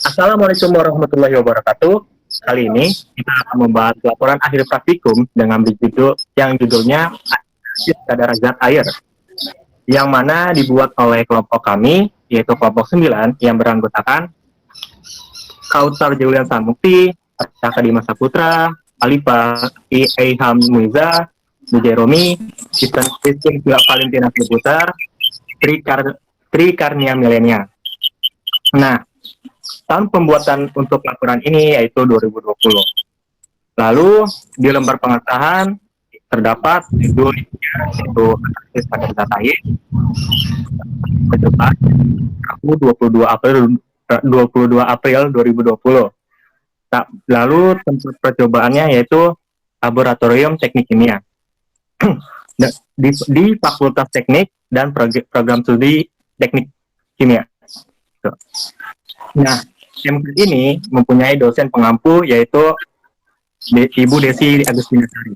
Assalamualaikum warahmatullahi wabarakatuh. Kali ini kita akan membahas laporan akhir praktikum dengan judulnya kadar zat air, yang mana dibuat oleh kelompok kami, yaitu kelompok 9 yang beranggotakan Kautsar Julian Samukti, Caka Dimas Saputra, Alifa Ilham Muiza, Jeromi, Kristen Valentina Saputra, Tri Karnia Milenia. Nah, tahun pembuatan untuk laporan ini yaitu 2020. Lalu di lembar pengesahan terdapat judulnya yaitu analisis pada data air ke depan Rabu 22 April 2020. Lalu tempat percobaannya yaitu Laboratorium Teknik Kimia di Fakultas Teknik dan Program Studi Teknik Kimia. Nah, MK ini mempunyai dosen pengampu yaitu Ibu Desi Agustinasari.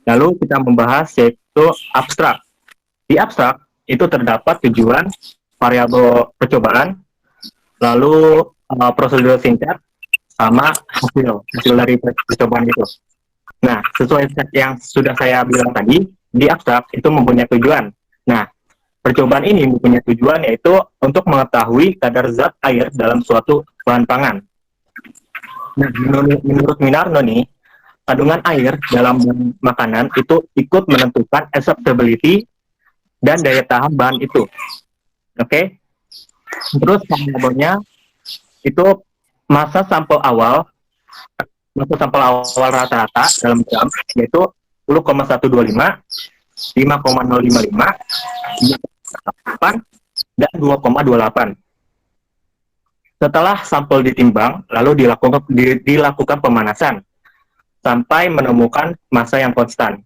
Lalu kita membahas yaitu abstrak. Di abstrak itu terdapat tujuan, variabel percobaan, lalu prosedur singkat, sama hasil dari percobaan itu. Nah, sesuai yang sudah saya bilang tadi, di abstrak itu mempunyai tujuan. Nah, percobaan ini mempunyai tujuan yaitu untuk mengetahui kadar zat air dalam suatu bahan pangan. Nah, menurut Minarno nih, kandungan air dalam makanan itu ikut menentukan acceptability dan daya tahan bahan itu. Oke? Terus variabelnya itu masa sampel awal rata-rata dalam gram yaitu 10,125, 5,055, 8, dan 2,28. Setelah sampel ditimbang, lalu dilakukan pemanasan sampai menemukan massa yang konstan.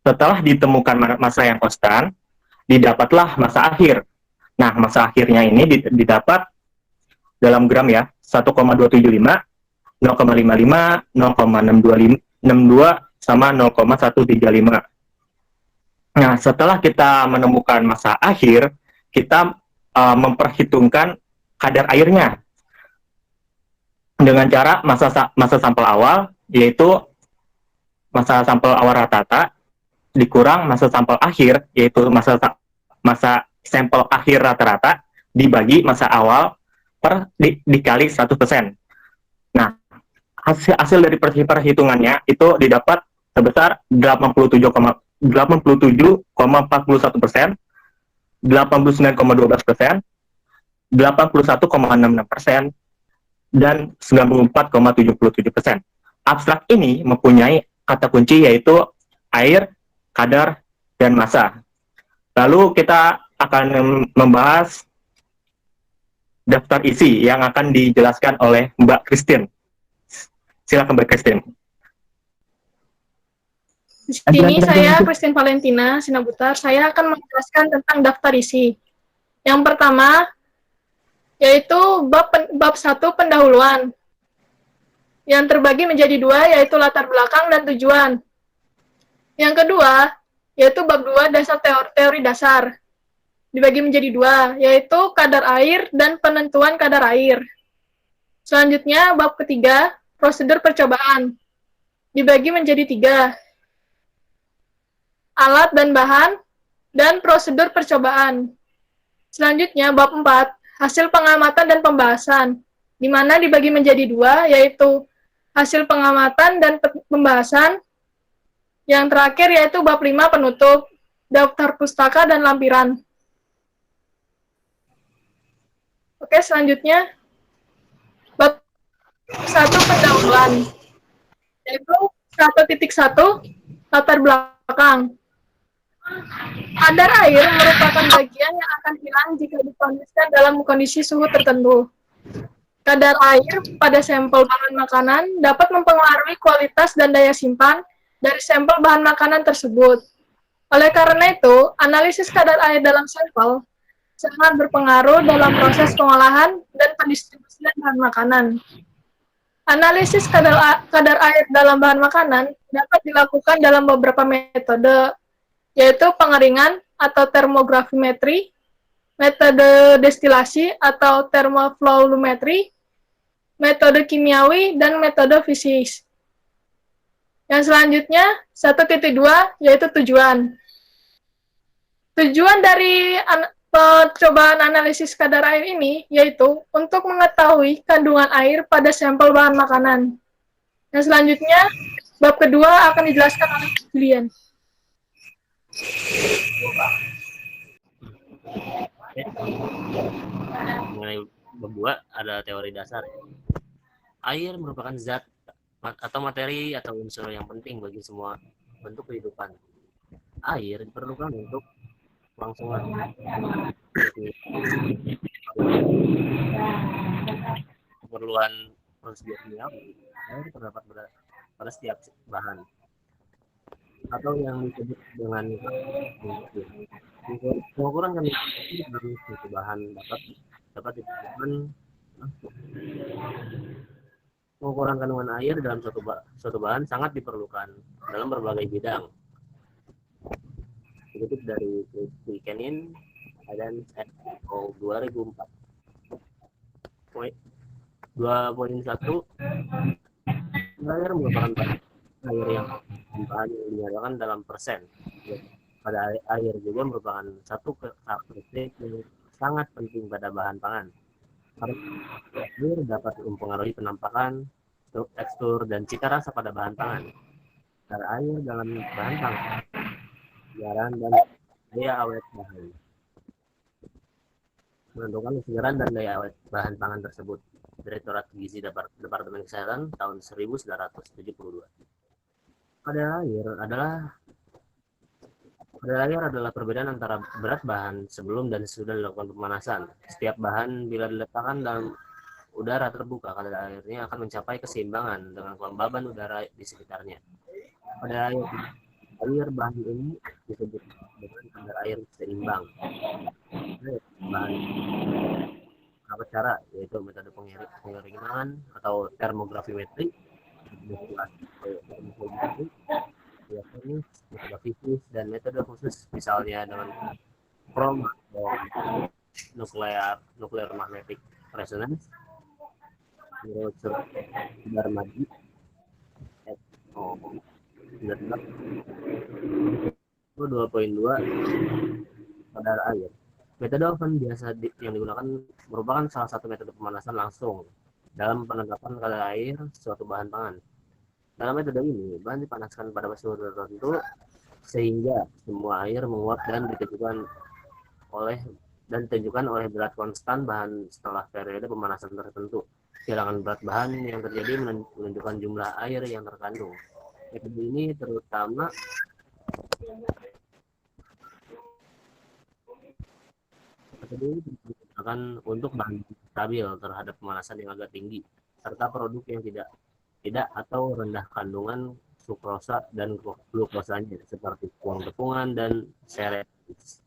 Setelah ditemukan massa yang konstan, didapatlah massa akhir. Nah, massa akhirnya ini didapat dalam gram ya, 1,275, 0,55, 0,62, sama 0,135. Nah, setelah kita menemukan massa akhir, kita memperhitungkan kadar airnya dengan cara massa sampel awal, yaitu massa sampel awal rata-rata dikurang massa sampel akhir, yaitu massa sampel akhir rata-rata dibagi massa awal dikali 100%. Nah, hasil dari perhitungannya itu didapat sebesar 87,41%, 89,12%, 81,66%, dan 94,77%. Abstrak ini mempunyai kata kunci yaitu air, kadar, dan massa. Lalu kita akan membahas daftar isi yang akan dijelaskan oleh Mbak Christine. Silakan Mbak Christine. Di sini saya Christine Valentina Sinabutar. Saya akan menjelaskan tentang daftar isi. Yang pertama yaitu bab 1 pendahuluan. Yang terbagi menjadi 2 yaitu latar belakang dan tujuan. Yang kedua yaitu bab 2 dasar teori dasar. Dibagi menjadi 2 yaitu kadar air dan penentuan kadar air. Selanjutnya bab ketiga prosedur percobaan. Dibagi menjadi 3. Alat dan bahan dan prosedur percobaan. Selanjutnya bab 4 hasil pengamatan dan pembahasan, di mana dibagi menjadi 2, yaitu hasil pengamatan dan pembahasan. Yang terakhir yaitu bab 5 penutup, daftar pustaka dan lampiran. Oke, selanjutnya bab 1 pendahuluan, yaitu 1.1 latar belakang. Kadar air merupakan bagian yang akan hilang jika dikondisikan dalam kondisi suhu tertentu. Kadar air pada sampel bahan makanan dapat mempengaruhi kualitas dan daya simpan dari sampel bahan makanan tersebut. Oleh karena itu, analisis kadar air dalam sampel sangat berpengaruh dalam proses pengolahan dan pendistribusian bahan makanan. Analisis kadar air dalam bahan makanan dapat dilakukan dalam beberapa metode, yaitu pengeringan atau termografimetri, metode destilasi atau thermofluorometri, metode kimiawi, dan metode fisik. Yang selanjutnya, 1.2, yaitu tujuan. Tujuan dari percobaan analisis kadar air ini yaitu untuk mengetahui kandungan air pada sampel bahan makanan. Yang selanjutnya, bab kedua akan dijelaskan oleh Julian. Mengenai bab 2 ada teori dasar. Air merupakan zat atau materi atau unsur yang penting bagi semua bentuk kehidupan. Air diperlukan untuk kelangsungan keperluan proses kimiawi. Air terdapat pada setiap bahan atau yang disebut dengan pengukuran kandungan dari suatu bahan dapat ditentukan. Pengukuran kandungan air dalam suatu bahan sangat diperlukan dalam berbagai bidang. Dikutip dari Buchanan dan 2004. 2.1 air merupakan air yang bahan yang dinyatakan dalam persen. Pada air juga merupakan satu karakteristik yang sangat penting pada bahan pangan. Air dapat mempengaruhi penampakan, tekstur, dan cita rasa pada bahan pangan. Kadar air dalam bahan pangan, kesegaran dan daya awet bahan. Menentukan kesegaran dan daya awet bahan pangan tersebut. Direktorat Gizi Departemen Kesehatan tahun 1972. Kadar air adalah perbedaan antara berat bahan sebelum dan sesudah dilakukan pemanasan. Setiap bahan bila diletakkan dalam udara terbuka, kadar airnya akan mencapai keseimbangan dengan kelembaban udara di sekitarnya. Pada air bahan ini disebut dengan kadar air seimbang. Bahan beberapa cara, yaitu metode pengeringan atau termografimetri, metode fisik, dan metode khusus misalnya dengan chroma atau nuklear magnetic resonance, Darmadi, 2.2 kadar air. Metode oven biasa yang digunakan merupakan salah satu metode pemanasan langsung dalam penetapan kadar air suatu bahan pangan. Dalam metode ini, bahan dipanaskan pada suhu tertentu sehingga semua air menguap dan ditunjukkan oleh berat konstan bahan setelah periode pemanasan tertentu. Kehilangan berat bahan yang terjadi menunjukkan jumlah air yang terkandung. Metode ini terutama digunakan untuk bahan stabil terhadap pemanasan yang agak tinggi, serta produk yang tidak atau rendah kandungan sukrosa dan glukosanya seperti tepung-tepungan dan cereals.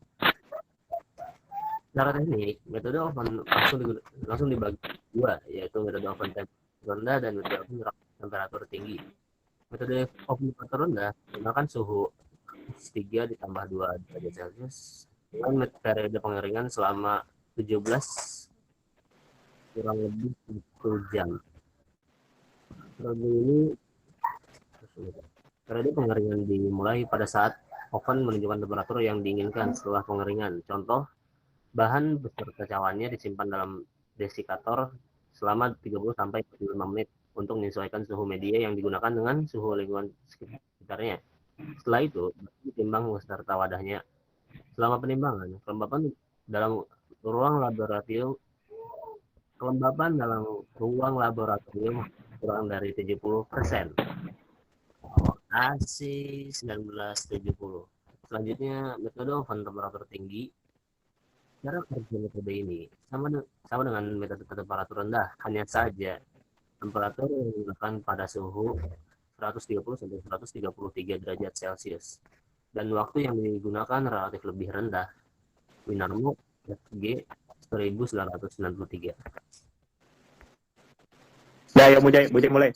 Secara teknik, metode oven langsung dibagi dua, yaitu metode oven temperatur rendah dan metode oven temperatur tinggi. Metode oven temperatur rendah menggunakan suhu 3 ditambah 2 derajat Celcius dengan periode pengeringan selama 17 kurang lebih 1 jam. Periode pengeringan dimulai pada saat oven menunjukkan temperatur yang diinginkan setelah pengeringan. Contoh, bahan beserta cawannya disimpan dalam desikator selama 30-45 menit untuk menyesuaikan suhu media yang digunakan dengan suhu lingkungan sekitarnya. Setelah itu, ditimbang beserta wadahnya. Selama penimbangan, kelembapan dalam ruang laboratorium kurang dari 70%. ASI 1970. Selanjutnya, metode oven temperatur tinggi. Cara kerja metode ini sama dengan metode temperatur rendah, hanya saja temperatur yang digunakan pada suhu 130-133 derajat Celcius. Dan waktu yang digunakan relatif lebih rendah. Winarmo FG 1993. Ya, ya mulai.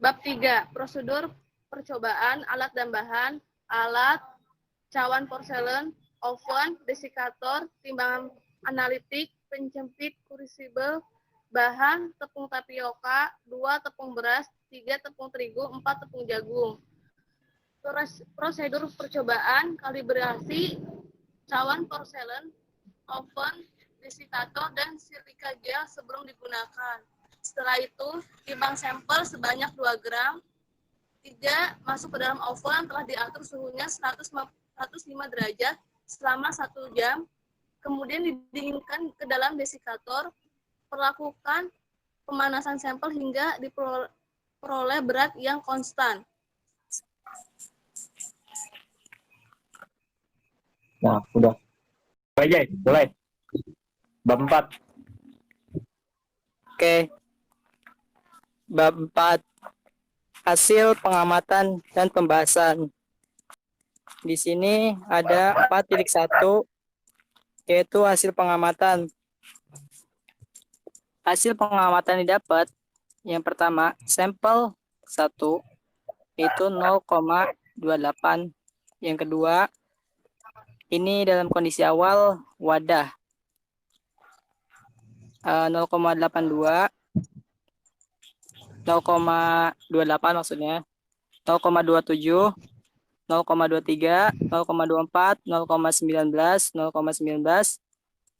Bab 3, prosedur percobaan alat dan bahan, alat, cawan porselen, oven, desikator, timbangan analitik, pencempit, crucible, bahan, tepung tapioka, 2 tepung beras, 3 tepung terigu, 4 tepung jagung. Prosedur percobaan, kalibrasi, cawan porselen, oven, desikator, dan silika gel sebelum digunakan. Setelah itu, timbang sampel sebanyak 2 gram. 3. Masuk ke dalam oven telah diatur suhunya 105 derajat selama 1 jam. Kemudian didinginkan ke dalam desikator. Perlakukan pemanasan sampel hingga diperoleh berat yang konstan. Nah, udah. Mulai, mulai. Bab 4. Oke. Bab 4. Hasil pengamatan dan pembahasan. Di sini ada 4.1 yaitu hasil pengamatan. Hasil pengamatan didapat yang pertama, sampel 1 itu 0,28. Yang kedua, ini dalam kondisi awal wadah 0,82, 0,28 maksudnya, 0,27, 0,23, 0,24, 0,19, 0,19,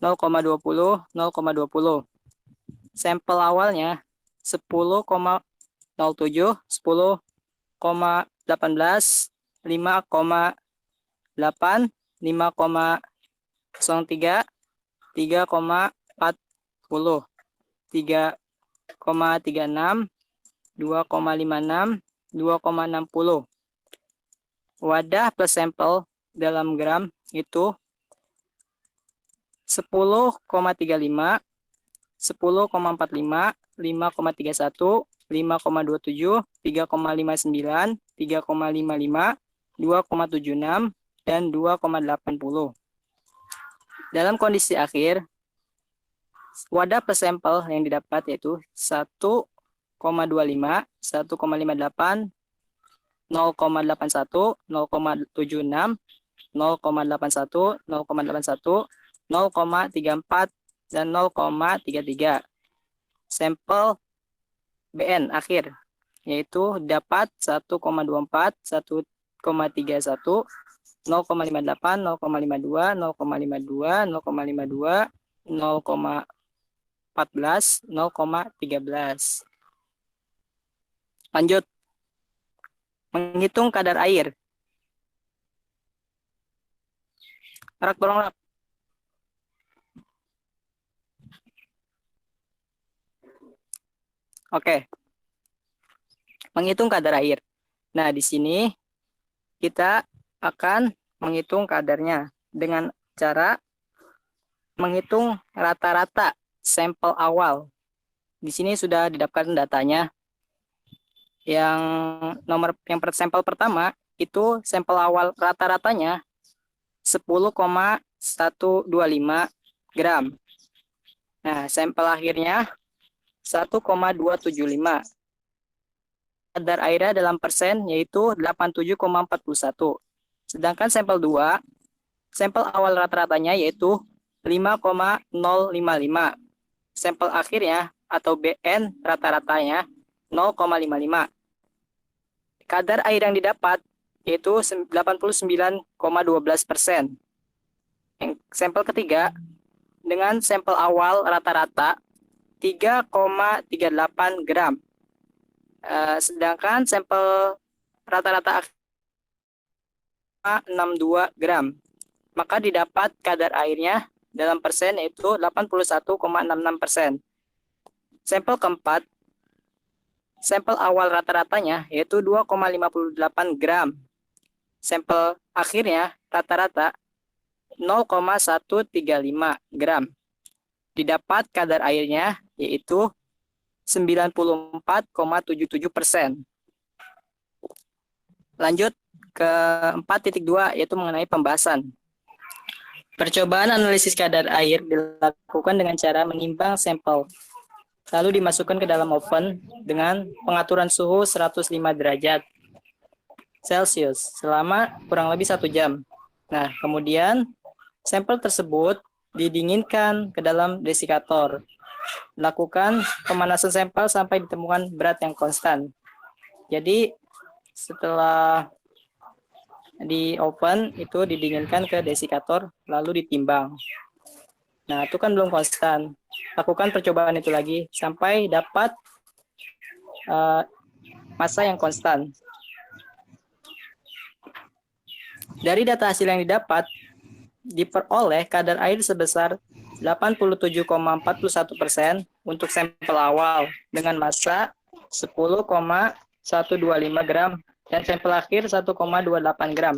0,20, 0,20. Sampel awalnya 10,07, 10,18, 5,8, 5,03, 3,40, 3,36, 2,56, 2,60. Wadah plus sampel dalam gram itu 10,35, 10,45, 5,31, 5,27, 3,59, 3,55, 2,76, dan 2,80. Dalam kondisi akhir, wadah plus sampel yang didapat yaitu 1,25, 1,58, 0,81, 0,76, 0,81, 0,81, 0,34, dan 0,33. Sampel BN akhir yaitu dapat 1,24, 1,31, 0,58, 0,52, 0,52, 0,52, 0,14, 0,13. Lanjut. Menghitung kadar air. Rak, tolong, Rak. Oke. Menghitung kadar air. Nah, di sini kita akan menghitung kadarnya dengan cara menghitung rata-rata sampel awal. Di sini sudah didapatkan datanya. Yang sampel pertama itu sampel awal rata-ratanya 10,125 gram. Nah, sampel akhirnya 1,275. Kadar airnya dalam persen yaitu 87,41. Sedangkan sampel 2, sampel awal rata-ratanya yaitu 5,055. Sampel akhirnya atau BN rata-ratanya 0,55. Kadar air yang didapat yaitu 89,12%. Sampel ketiga dengan sampel awal rata-rata 3,38 gram. Sedangkan sampel rata-rata 62 gram. Maka didapat kadar airnya dalam persen yaitu 81,66%. Sampel keempat, sampel awal rata-ratanya yaitu 2,58 gram. Sampel akhirnya rata-rata 0,135 gram. Didapat kadar airnya yaitu 94,77%. Lanjut ke 4.2 yaitu mengenai pembahasan. Percobaan analisis kadar air dilakukan dengan cara menimbang sampel, lalu dimasukkan ke dalam oven dengan pengaturan suhu 105 derajat Celcius selama kurang lebih 1 jam. Nah, kemudian Sampel tersebut didinginkan ke dalam desikator. Lakukan pemanasan sampel sampai ditemukan berat yang konstan. Jadi setelah di oven itu didinginkan ke desikator lalu ditimbang. Nah, itu kan belum konstan. Lakukan percobaan itu lagi sampai dapat massa yang konstan. Dari data hasil yang didapat, diperoleh kadar air sebesar 87,41% untuk sampel awal dengan massa 10,125 gram dan sampel akhir 1,28 gram.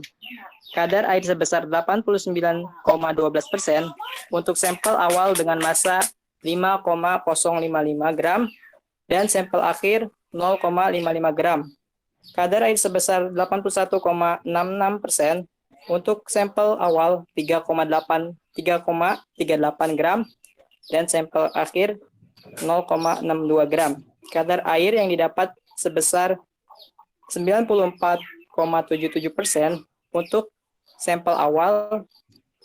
Kadar air sebesar 89,12% untuk sampel awal dengan massa 5,055 gram dan sampel akhir 0,55 gram. Kadar air sebesar 81,66% untuk sampel awal 3,38 gram dan sampel akhir 0,62 gram. Kadar air yang didapat sebesar 94,77% untuk sampel awal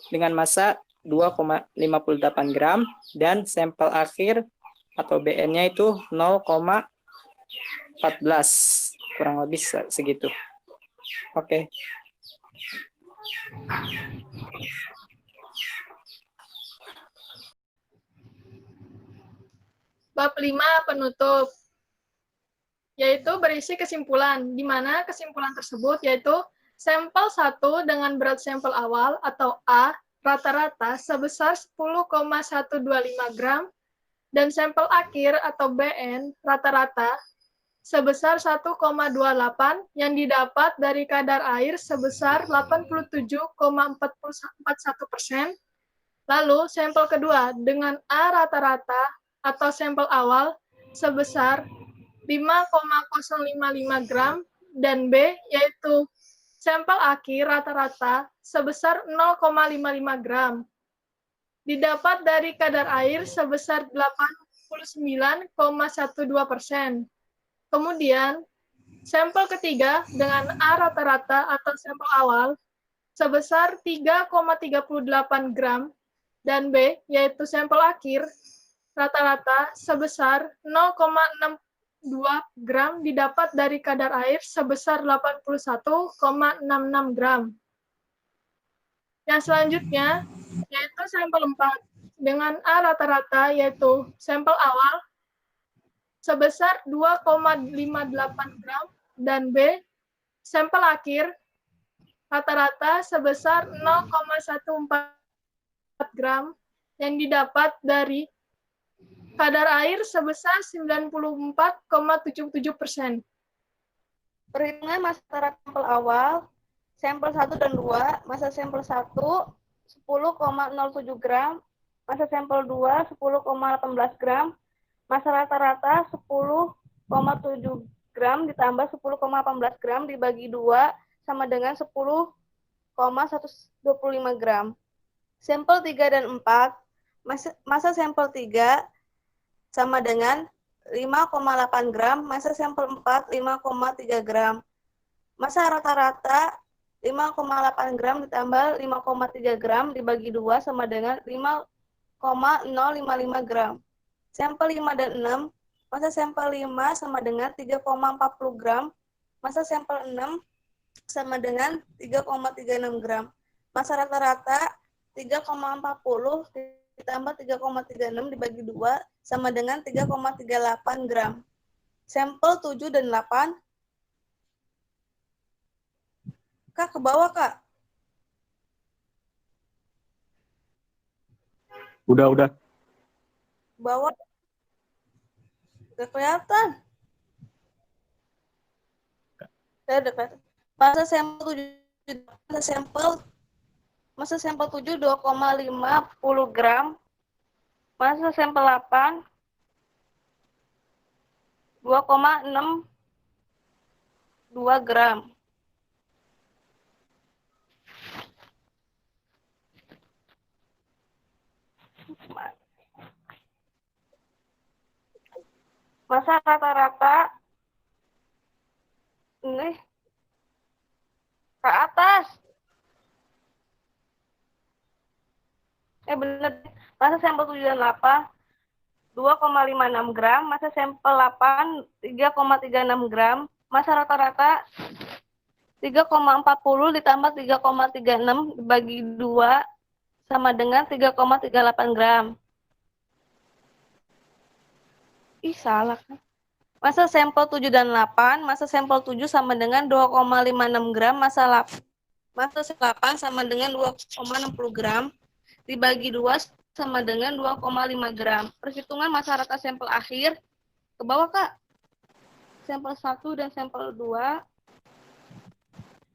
dengan massa 2,58 gram dan sampel akhir atau BN-nya itu 0,14, kurang lebih segitu. Oke. Bab 5 penutup, yaitu berisi kesimpulan, di mana kesimpulan tersebut yaitu sampel 1 dengan berat sampel awal atau A rata-rata sebesar 10,125 gram dan sampel akhir atau BN rata-rata sebesar 1,28 yang didapat dari kadar air sebesar 87,41%. Lalu sampel kedua dengan A rata-rata atau sampel awal sebesar 5,055 gram dan B yaitu sampel akhir rata-rata sebesar 0,55 gram. Didapat dari kadar air sebesar 89,12%. Kemudian, sampel ketiga dengan A rata-rata atau sampel awal sebesar 3,38 gram dan B yaitu sampel akhir rata-rata sebesar 0,62 gram didapat dari kadar air sebesar 81,66 gram. Yang selanjutnya yaitu sampel 4 dengan A rata-rata yaitu sampel awal sebesar 2,58 gram dan B sampel akhir rata-rata sebesar 0,14 gram yang didapat dari kadar air sebesar 94,77%. Perhitungan massa rata sampel awal, sampel 1 dan 2, massa sampel 1 10,07 gram, massa sampel 2 10,18 gram, massa rata-rata 10,7 gram ditambah 10,18 gram dibagi 2 sama dengan 10,125 gram. Sampel 3 dan 4, massa sampel 3 sama dengan 5,8 gram, massa sampel 4 5,3 gram. Massa rata-rata 5,8 gram ditambah 5,3 gram dibagi 2 sama dengan 5,055 gram. Sampel 5 dan 6, massa sampel 5 sama dengan 3,40 gram, massa sampel 6 sama dengan 3,36 gram. Massa rata-rata 3,40 ditambah 3,36 dibagi 2 sama dengan 3,38 gram. Sampel 7 dan 8. Kak, ke bawah, Kak. Udah. Bawah. Gak kelihatan. Saya udah kelihatan. Massa sampel 7 2,50 gram. Massa sampel 8 2,62 gram. Massa rata-rata ini ke atas. bener. Masa sampel 7 dan 8 2,56 gram, masa sampel 8 3,36 gram, masa rata-rata 3,40 ditambah 3,36 dibagi 2 sama dengan 3,38 gram. Ih, salah kan? Masa sampel 7 dan 8, masa sampel 7 sama dengan 2,56 gram, masa 8 sama dengan 2,60 gram, dibagi 2 sama dengan 2,5 gram. Perhitungan masa rata sampel akhir, ke bawah Kak. Sampel 1 dan sampel 2.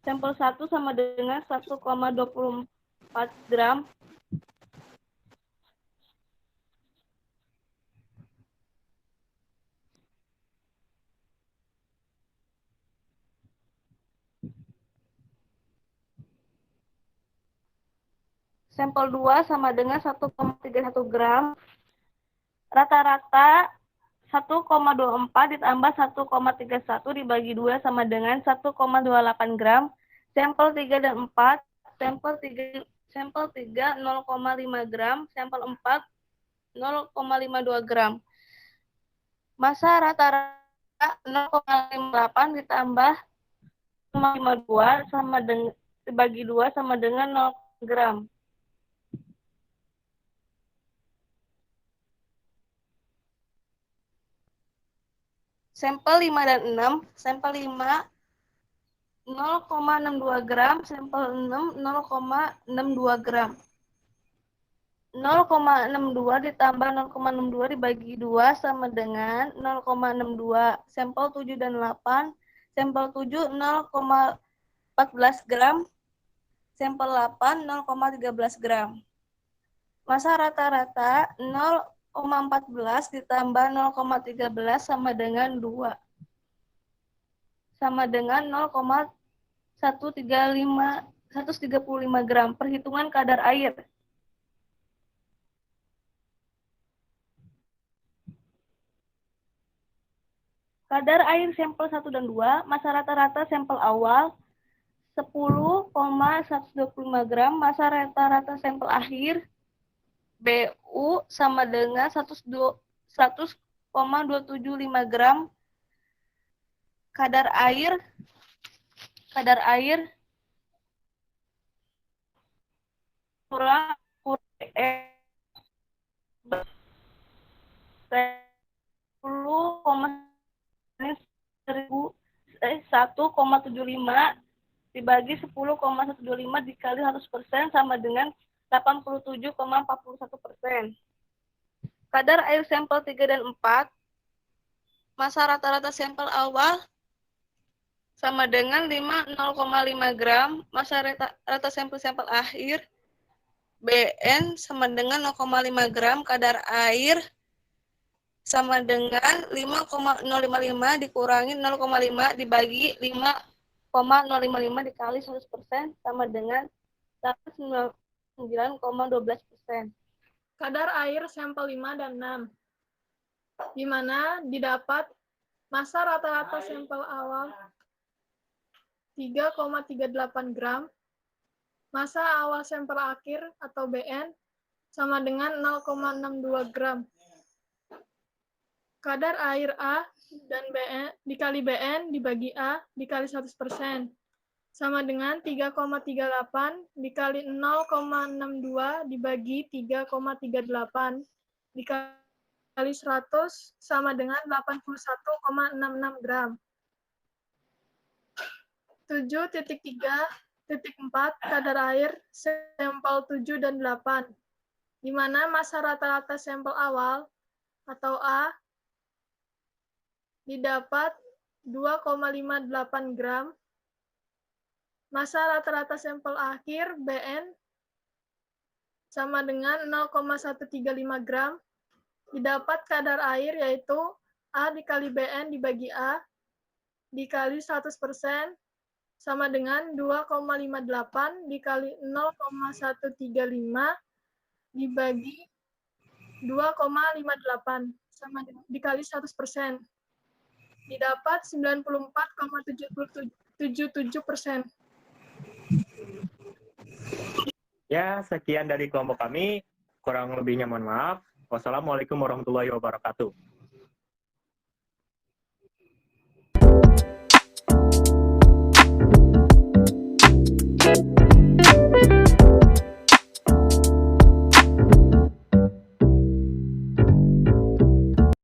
Sampel 1 sama dengan 1,24 gram. Sampel 2 sama dengan 1,31 gram. Rata-rata 1,24 ditambah 1,31 dibagi 2 sama dengan 1,28 gram. Sampel 3 dan 4, sampel 3 0,5 gram, sampel 4 0,52 gram. Masa rata-rata 0,58 ditambah 0,52 sama dengan dibagi 2 sama dengan 0 gram. Sampel 5 dan 6, sampel 5 0,62 gram, sampel 6 0,62 gram. 0,62 ditambah 0,62 dibagi 2 sama dengan 0,62. Sampel 7 dan 8, sampel 7 0,14 gram, sampel 8 0,13 gram. Masa rata-rata 0,14 ditambah 0,13 sama dengan 2. Sama dengan 135 gram. Perhitungan kadar air. Kadar air sampel 1 dan 2, masa rata-rata sampel awal 10,125 gram, masa rata-rata sampel akhir BU sama dengan 100,275 gram. Kadar air kurang 1,75 dibagi 10,125 dikali 100% sama dengan 87,41%. Kadar air sampel 3 dan 4, masa rata-rata sampel awal sama dengan 0,5 gram, masa rata sampel akhir BN sama dengan 0,5 gram, kadar air sama dengan 5,055 dikurangi 0,5 dibagi 5,055 dikali 100% sama dengan 199,12%. Kadar air sampel 5 dan 6, di mana didapat masa rata-rata sampel awal 3,38 gram, masa awal sampel akhir atau BN sama dengan 0,62 gram. Kadar air A dan BN dikali BN dibagi A dikali 100% sama dengan 3,38 dikali 0,62 dibagi 3,38 dikali 100 sama dengan 81,66 gram. 7.3.4 kadar air sampel 7 dan 8, di mana masa rata-rata sampel awal atau A didapat 2,58 gram, masa rata-rata sampel akhir BN sama dengan 0,135 gram, didapat kadar air yaitu A dikali BN dibagi A dikali 100% sama dengan 2,58 dikali 0,135 dibagi 2,58 sama dikali 100%. Didapat 94,77%. Ya, sekian dari kelompok kami. Kurang lebihnya mohon maaf. Wassalamualaikum warahmatullahi wabarakatuh.